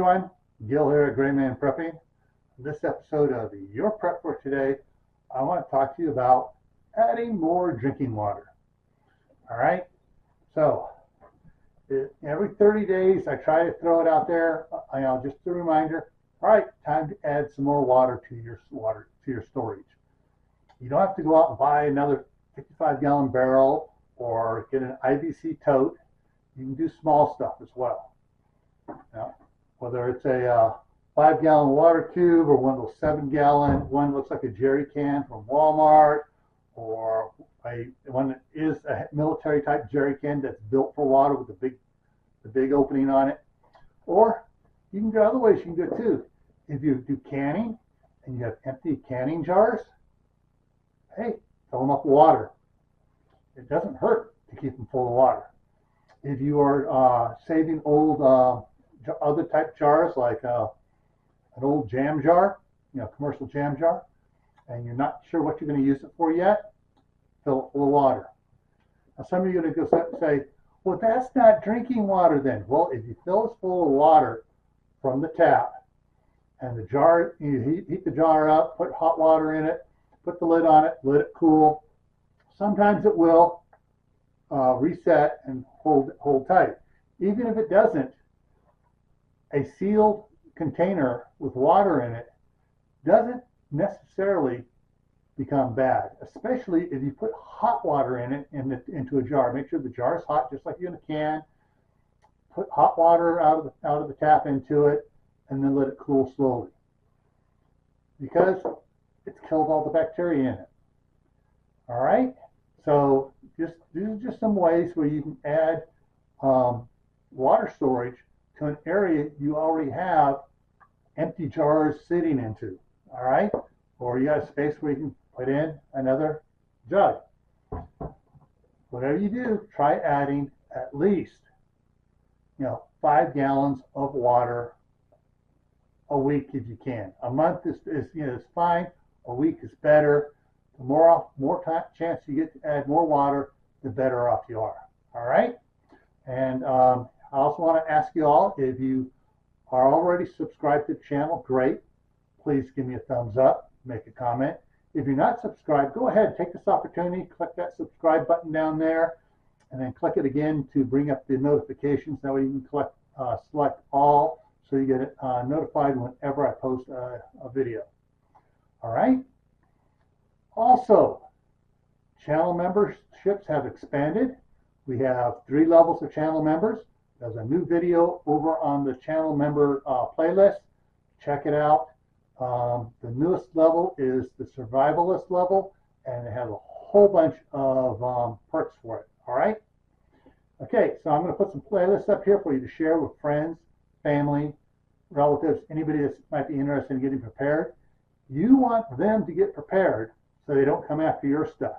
everyone, Gil here at Grayman Prepping. In this episode of Your Prep for Today, I want to talk to you about adding more drinking water. All right, so every 30 days I try to throw it out there, just a reminder. All right, time to add some more water to your storage. You don't have to go out and buy another 55-gallon barrel or get an IBC tote. You can do small stuff as well. Now, whether it's a 5-gallon water cube or one of those 7-gallon, one that looks like a jerry can from Walmart, or one that is a military type jerry can that's built for water with the big opening on it. Or you can go other ways. You can do it too. If you do canning and you have empty canning jars, hey, fill them up with water. It doesn't hurt to keep them full of water. If you are saving old other type jars, like an old jam jar, commercial jam jar, and you're not sure what you're going to use it for yet, fill it full of water. Now some of you are going to go say, well, that's not drinking water then. Well, if you fill it full of water from the tap, and the jar, you heat the jar up, put hot water in it, put the lid on it, let it cool. Sometimes it will reset and hold tight. Even if it doesn't, a sealed container with water in it doesn't necessarily become bad, especially if you put hot water in it into a jar. Make sure the jar is hot, just like you in a can. Put hot water out of the tap into it, and then let it cool slowly, because it's killed all the bacteria in it. All right, so these are just some ways where you can add water storage to an area you already have empty jars sitting into. All right, or you got a space where you can put in another jug. Whatever you do, try adding at least 5 gallons of water a week if you can. A month is fine. A week is better. The more chance you get to add more water, the better off you are. All right. And I also want to ask you all, if you are already subscribed to the channel, great. Please give me a thumbs up, make a comment. If you're not subscribed, go ahead, take this opportunity, click that subscribe button down there, and then click it again to bring up the notifications. That way you can select all, so you get notified whenever I post a video. All right. Also, channel memberships have expanded. We have 3 levels of channel members. There's a new video over on the channel member playlist. Check it out. The newest level is the Survivalist level, and it has a whole bunch of perks for it. All right. Okay, so I'm going to put some playlists up here for you to share with friends, family, relatives, anybody that might be interested in getting prepared. You want them to get prepared so they don't come after your stuff,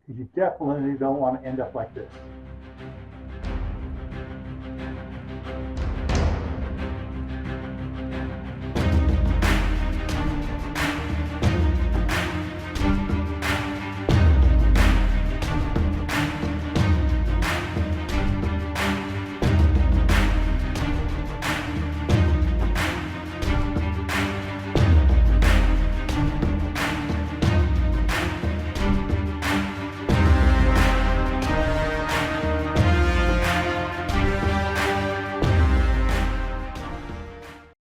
because you definitely don't want to end up like this.